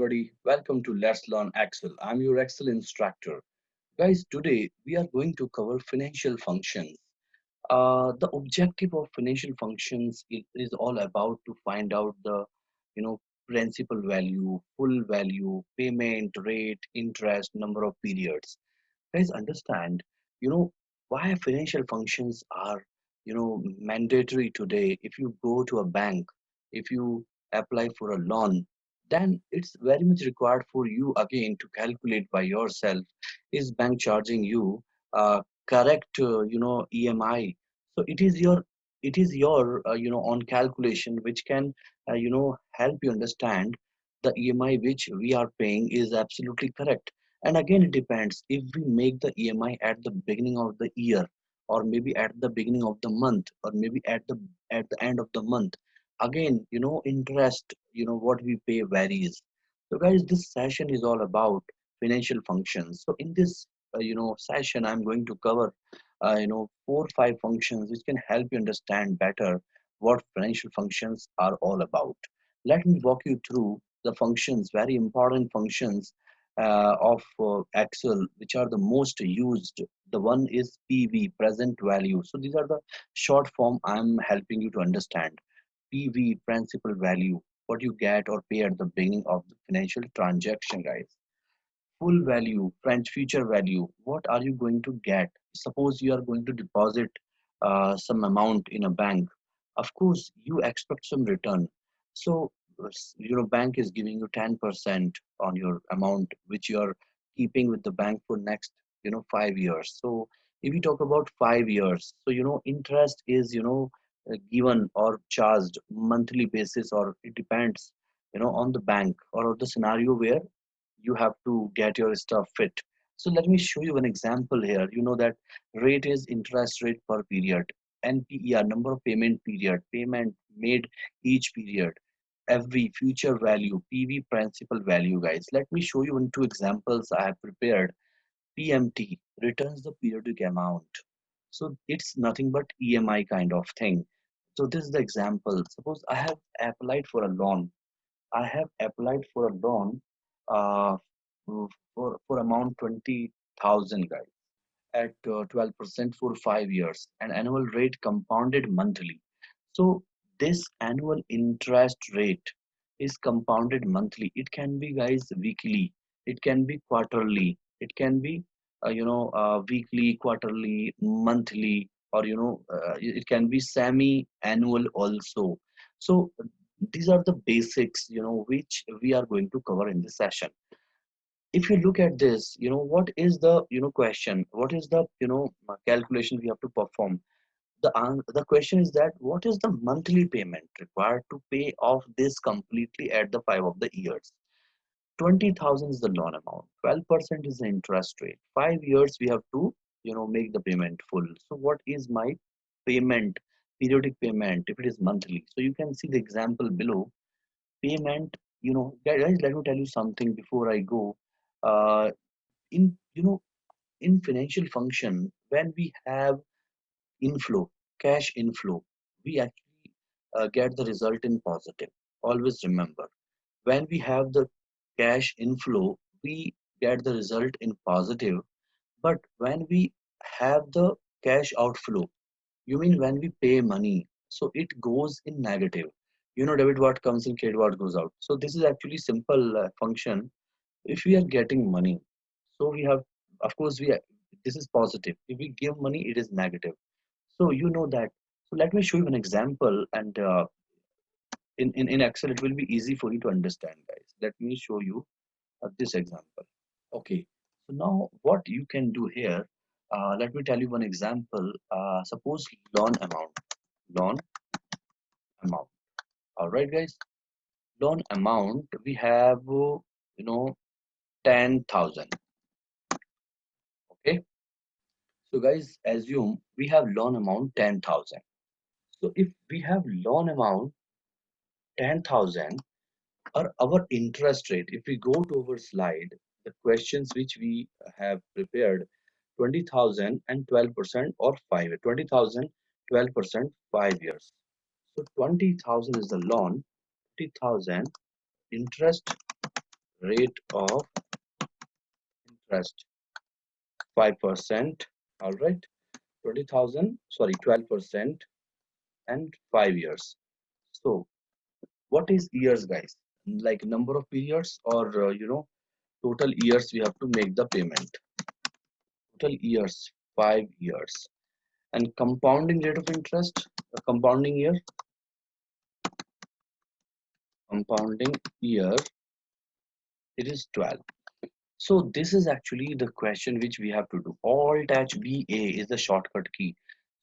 everybody. Welcome to Let's Learn Excel. I'm your Excel instructor. Guys, today we are going to cover financial functions. The objective of financial functions is all about to find out the, you know, principal value, full value, payment rate, interest, number of periods. Guys, understand, you know, why financial functions are, mandatory today. If you go to a bank, if you apply for a loan, then it's very much required for you again to calculate by yourself. Is bank charging you correct, EMI? So it is your on calculation which can, help you understand the EMI which we are paying is absolutely correct. And again, it depends if we make the EMI at the beginning of the year, or maybe at the beginning of the month, or maybe at the end of the month. Again, interest, what we pay varies. So, guys, this session is all about financial functions. So, in this, session, I'm going to cover, 4 or 5 functions which can help you understand better what financial functions are all about. Let me walk you through the functions, very important functions of Excel, which are the most used. The one is PV, present value. So these are the short form I'm helping you to understand. PV, principal value, what you get or pay at the beginning of the financial transaction, guys. Full value, French future value, what are you going to get? Suppose you are going to deposit some amount in a bank. Of course, you expect some return. So, bank is giving you 10% on your amount, which you are keeping with the bank for next, 5 years. So, if we talk about 5 years, so, interest is, given or charged monthly basis, or it depends, on the bank or the scenario where you have to get your stuff fit. So let me show you an example here. You know that rate is interest rate per period. NPER, number of payment period, payment made each period, every future value, PV, principal value, guys. Let me show you 2 examples I have prepared. PMT returns the periodic amount. So it's nothing but EMI kind of thing. So this is the example. Suppose I have applied for a loan. I have applied for a loan uh, for amount 20,000, guys, at 12% for 5 years, and annual rate compounded monthly. So this annual interest rate is compounded monthly. It can be, guys, weekly, it can be quarterly, it can be weekly, quarterly, monthly, or it can be semi annual also. So these are the basics, which we are going to cover in this session. If you look at this, what is the question, what is the calculation we have to perform. The question is that what is the monthly payment required to pay off this completely at the 5 of the years. 20,000 is the loan amount, 12% is the interest rate, 5 years we have to make the payment full. So what is my payment, periodic payment, if it is monthly? So you can see the example below. Payment, guys, let me tell you something before I go. uh, in in financial function, when we have inflow, cash inflow, we actually get the result in positive. Always remember, when we have the cash inflow, we get the result in positive. But when we have the cash outflow, you mean when we pay money, so it goes in negative. Debit what comes in, credit what goes out. So this is actually simple function. If we are getting money, so we have, of course, this is positive. If we give money, it is negative. So you know that. So let me show you an example, and in Excel, it will be easy for you to understand, guys. Let me show you this example. Okay. So now what you can do here, let me tell you one example. Suppose loan amount. All right, guys. Loan amount, we have, 10,000. Okay. So guys, assume we have loan amount 10,000. So if we have loan amount 10,000, or our interest rate, if we go to our slide, the questions which we have prepared, 20,000 and 12% or 5, 20,000, 12%, 5 years. So 20,000 is the loan, 20,000 interest rate of interest 5%. All right, 20,000, sorry, 12% and 5 years. So what is years, guys? Like number of periods, or total years we have to make the payment. Total years, 5 years. And compounding rate of interest, compounding year, compounding year, it is 12. So this is actually the question which we have to do. Alt H BA is the shortcut key.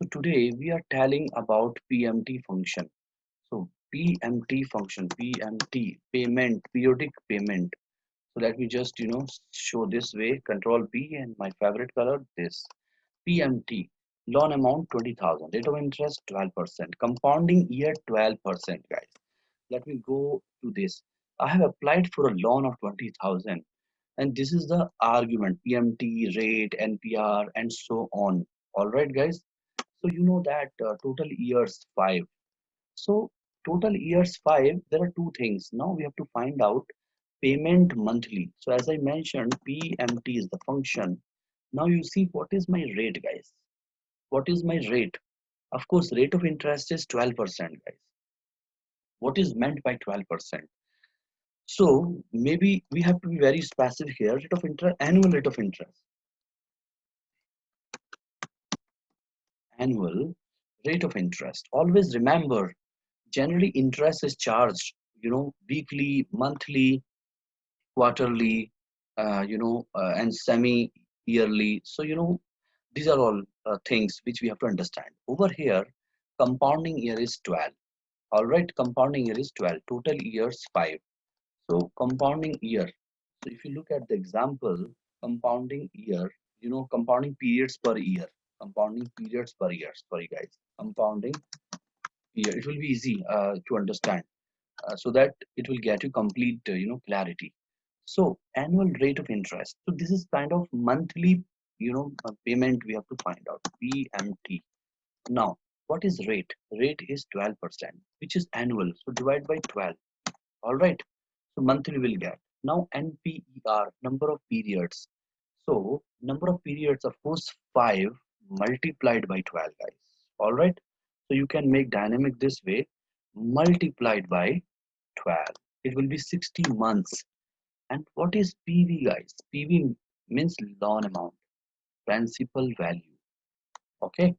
So today we are telling about PMT function. So PMT function, PMT, payment, periodic payment. So let me just show this way. Control P and my favorite color, this. PMT, loan amount 20,000, rate of interest 12%, compounding year 12%, guys. Let me go to this. I have applied for a loan of 20,000, and this is the argument: PMT, rate, NPR, and so on. All right, guys. So you know that total years 5. So total years 5, there are two things. Now we have to find out payment monthly. So as I mentioned, PMT is the function. Now you see what is my rate, guys. What is my rate? Of course, rate of interest is 12%, guys. What is meant by 12%? So maybe we have to be very specific here. Rate of interest, annual rate of interest. Annual rate of interest. Always remember, generally interest is charged, weekly, monthly, quarterly, and semi-yearly. So, these are all things which we have to understand. Over here, compounding year is 12. All right, compounding year is 12. Total years 5. So compounding year. So if you look at the example, compounding year, compounding periods per year. Compounding periods per year. Sorry, guys. Compounding year. It will be easy to understand, so that it will get you complete, clarity. So annual rate of interest. So this is kind of monthly, payment we have to find out. PMT. Now, what is rate? Rate is 12%, which is annual. So divide by 12. All right. So monthly will get. Now NPER, number of periods. So number of periods, of course, 5 multiplied by 12, guys. All right. So you can make dynamic this way, multiplied by 12. It will be 60 months. And what is PV, guys? PV means loan amount, principal value. Okay.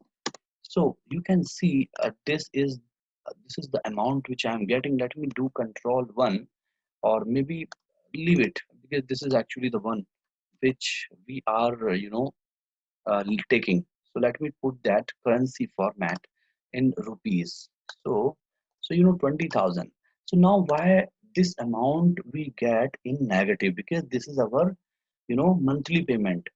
So you can see this is the amount which I am getting. Let me do control 1, or maybe leave it, because this is actually the one which we are taking. So let me put that currency format in rupees. So 20,000. So now why this amount we get in negative? Because this is our monthly payment,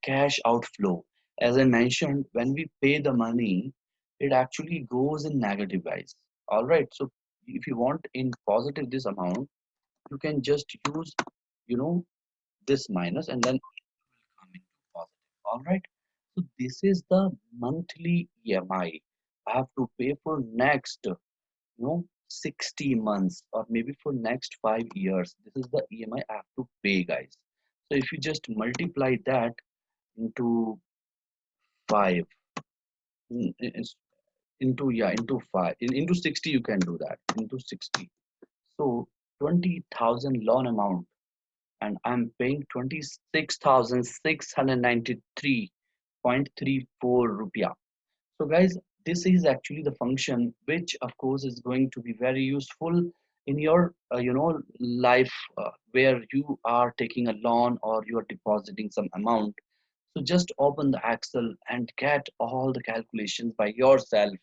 cash outflow. As I mentioned, when we pay the money, it actually goes in negative, guys. All right. So if you want in positive this amount, you can just use you know this minus, and then it will come into positive. All right. So this is the monthly EMI I have to pay for next 60 months, or maybe for next 5 years. This is the EMI I have to pay, guys. So if you just multiply that into 5, into 5, into 60, you can do that into 60. So 20,000 loan amount, and I'm paying 26,693.34 rupiah. So guys, this is actually the function which of course is going to be very useful in your life, where you are taking a loan or you are depositing some amount. So just open the Excel and get all the calculations by yourself.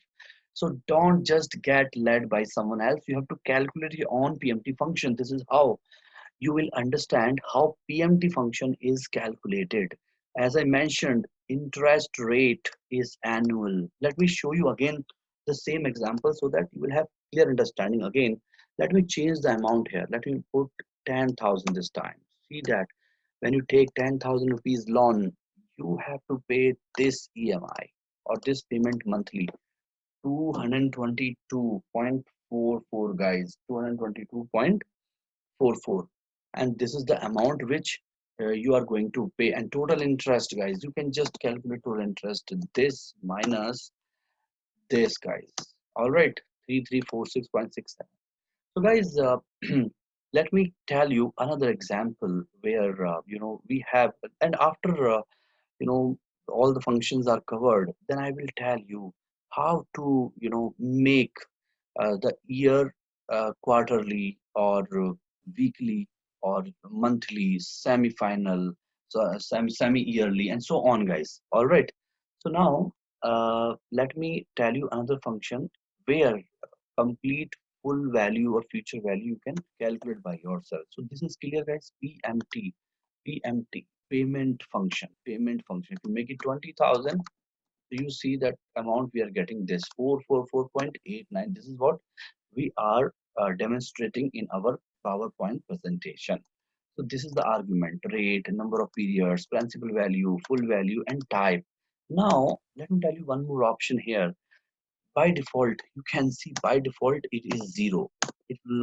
So don't just get led by someone else. You have to calculate your own PMT function. This is how you will understand how PMT function is calculated. As I mentioned, interest rate is annual. Let me show you again the same example so that you will have clear understanding again. Let me change the amount here. Let me put 10,000 this time. See that when you take 10,000 rupees loan, you have to pay this EMI or this payment monthly, 222.44, guys, 222.44. and this is the amount which you are going to pay. And total interest, guys, you can just calculate total interest, this minus this, guys. All right, 3346.67. So guys, let me tell you another example where we have, and after you know all the functions are covered, then I will tell you how to make the year quarterly or weekly or monthly, semi-final, so semi-yearly, and so on, guys. All right. So now let me tell you another function where complete full value or future value you can calculate by yourself. So this is clear, guys. PMT, payment function. Payment function. If you make it 20,000, you see that amount we are getting, this 444.89. This is what we are demonstrating in our PowerPoint presentation. So this is the argument, rate, number of periods, principal value, full value, and type. Now let me tell you one more option here. By default, you can see by default it is zero. It will